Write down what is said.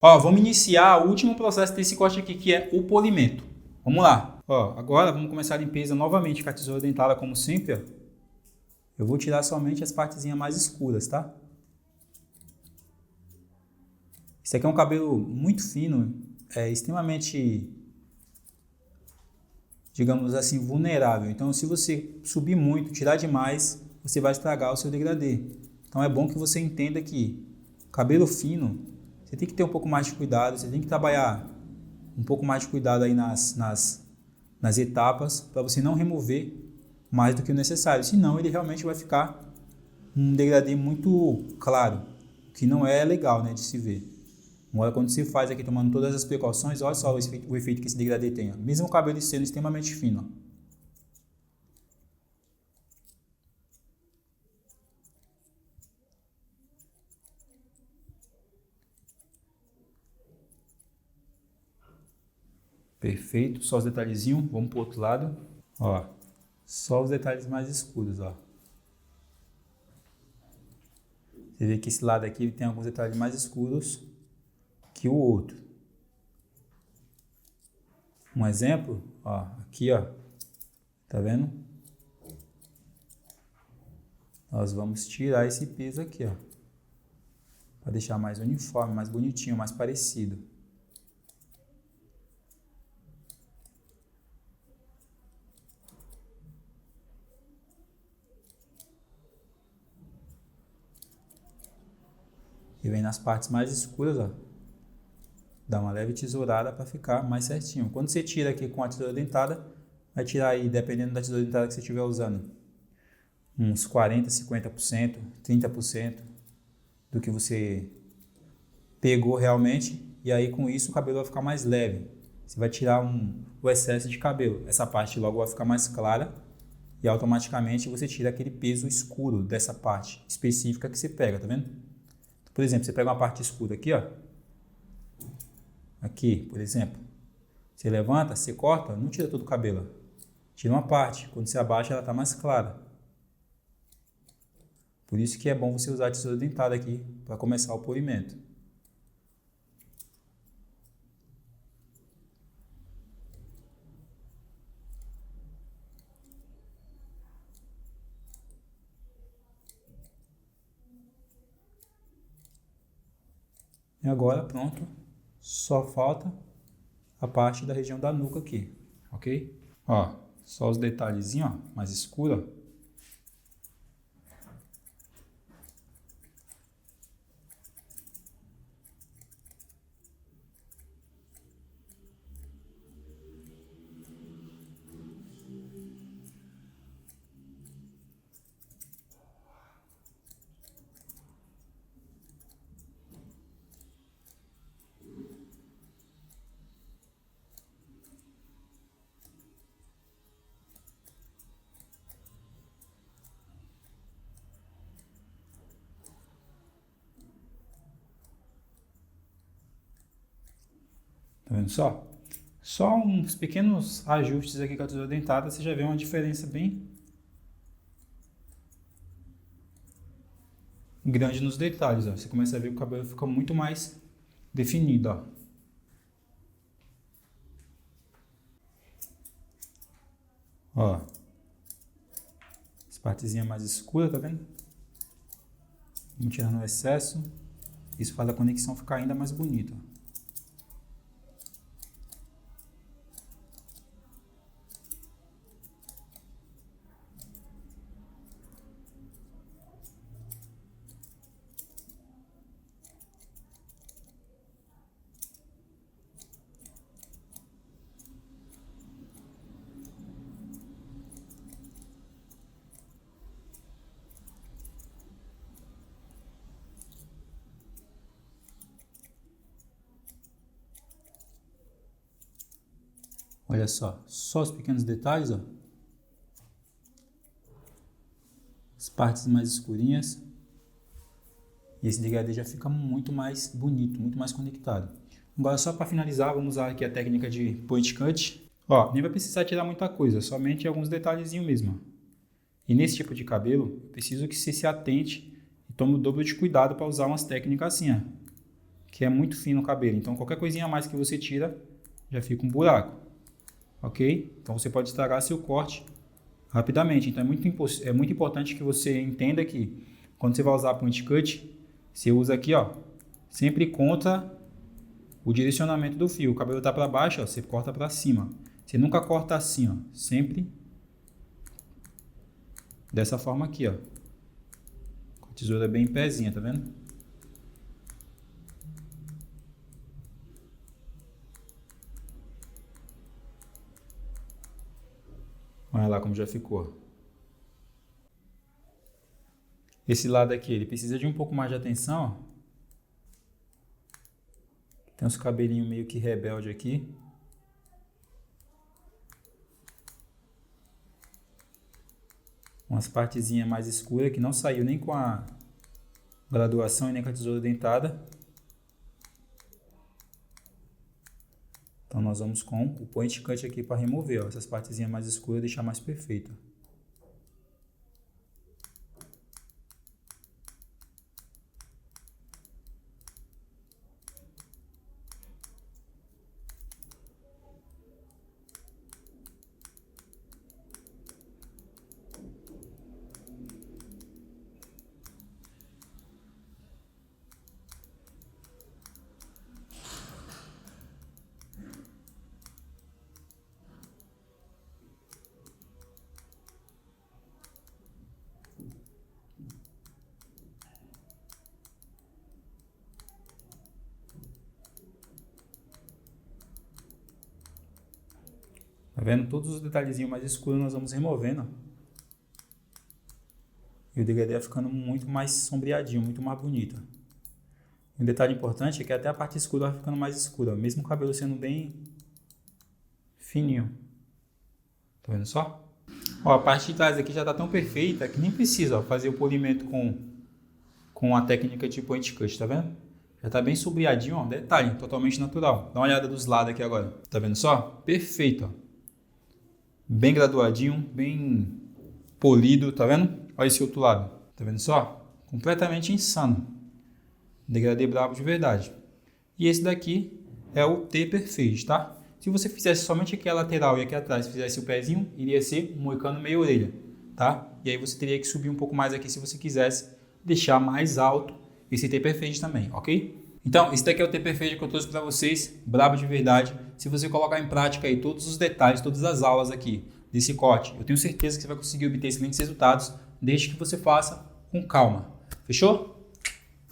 Ó, vamos iniciar o último processo desse corte aqui, que é o polimento. Vamos lá. Ó, agora vamos começar a limpeza novamente com a tesoura dentada, como sempre. Ó. Eu vou tirar somente as partezinhas mais escuras, tá? Esse aqui é um cabelo muito fino, extremamente, digamos assim, vulnerável. Então, se você subir muito, tirar demais, você vai estragar o seu degradê. Então, é bom que você entenda que cabelo fino, você tem que ter um pouco mais de cuidado, você tem que trabalhar um pouco mais de cuidado aí nas etapas, para você não remover mais do que o necessário. Senão, ele realmente vai ficar um degradê muito claro, que não é legal, né, de se ver. Agora, quando você faz aqui tomando todas as precauções, olha só o efeito que esse degradê tem. Ó. Mesmo o cabelo sendo extremamente fino. Ó. Perfeito, só os detalhezinhos. Vamos para o outro lado. Ó, só os detalhes mais escuros. Ó. Você vê que esse lado aqui ele tem alguns detalhes mais escuros que o outro. Um exemplo, ó, aqui, ó, tá vendo? Nós vamos tirar esse peso aqui, ó, para deixar mais uniforme, mais bonitinho, mais parecido. E vem nas partes mais escuras, ó, dá uma leve tesourada para ficar mais certinho. Quando você tira aqui com a tesoura dentada, vai tirar aí, dependendo da tesoura dentada que você estiver usando, uns 40%, 50%, 30% do que você pegou realmente. E aí com isso o cabelo vai ficar mais leve. Você vai tirar o excesso de cabelo. Essa parte logo vai ficar mais clara e automaticamente você tira aquele peso escuro dessa parte específica que você pega, tá vendo? Por exemplo, você pega uma parte escura aqui, ó. Aqui, por exemplo. Você levanta, você corta, não tira todo o cabelo. Tira uma parte. Quando você abaixa, ela está mais clara. Por isso que é bom você usar a tesoura dentada aqui para começar o polimento. E agora, pronto. Só falta a parte da região da nuca aqui, ok? Ó, só os detalhezinhos, ó, mais escuro, ó. Tá vendo só? Só uns pequenos ajustes aqui com a tesoura dentada, você já vê uma diferença bem grande nos detalhes, ó. Você começa a ver que o cabelo fica muito mais definido, ó. Ó. Essa partezinha mais escura, tá vendo? Vamos tirando o excesso. Isso faz a conexão ficar ainda mais bonita, ó. Olha só os pequenos detalhes, ó. As partes mais escurinhas. E esse degradê já fica muito mais bonito, muito mais conectado. Agora, só para finalizar, vamos usar aqui a técnica de point cut. Ó, nem vai precisar tirar muita coisa, somente alguns detalhezinhos mesmo. E nesse tipo de cabelo, eu preciso que você se atente e tome o dobro de cuidado para usar umas técnicas assim, ó. que é muito fino o cabelo. Então, qualquer coisinha a mais que você tira, já fica um buraco, ok? Então, você pode estragar seu corte rapidamente. Então, é muito importante que você entenda que quando você vai usar point cut, você usa aqui, ó, sempre contra o direcionamento do fio. O cabelo está para baixo, ó, você corta para cima. Você nunca corta assim, ó, sempre dessa forma aqui, ó. Com a tesoura bem em pezinha, tá vendo? Olha lá como já ficou. Esse lado aqui, ele precisa de um pouco mais de atenção, ó. Tem uns cabelinhos meio que rebelde aqui. Umas partezinhas mais escuras que não saiu nem com a graduação e nem com a tesoura dentada. Então nós vamos com o point cut aqui para remover, ó, essas partezinhas mais escuras e deixar mais perfeito. Tá vendo? Todos os detalhezinhos mais escuros nós vamos removendo. E o degradê vai ficando muito mais sombreadinho, muito mais bonito. Um detalhe importante é que até a parte escura vai ficando mais escura, mesmo o cabelo sendo bem fininho. Tá vendo só? Ó, a parte de trás aqui já tá tão perfeita que nem precisa, ó, fazer o polimento com a técnica de point cut, tá vendo? Já tá bem sombreadinho, ó, detalhe, totalmente natural. Dá uma olhada dos lados aqui agora. Tá vendo só? Perfeito, ó. Bem graduadinho, bem polido, tá vendo? Olha esse outro lado, tá vendo só? Completamente insano. Degradê brabo de verdade. E esse daqui é o Taper Fade, tá? Se você fizesse somente aqui a lateral e aqui atrás, fizesse o pezinho, iria ser um moicano meia orelha, tá? E aí você teria que subir um pouco mais aqui se você quisesse deixar mais alto esse Taper Fade também, ok? Então, esse daqui é o Taper Fade que eu trouxe para vocês, brabo de verdade. Se você colocar em prática aí todos os detalhes, todas as aulas aqui desse corte, eu tenho certeza que você vai conseguir obter excelentes resultados, desde que você faça com calma. Fechou?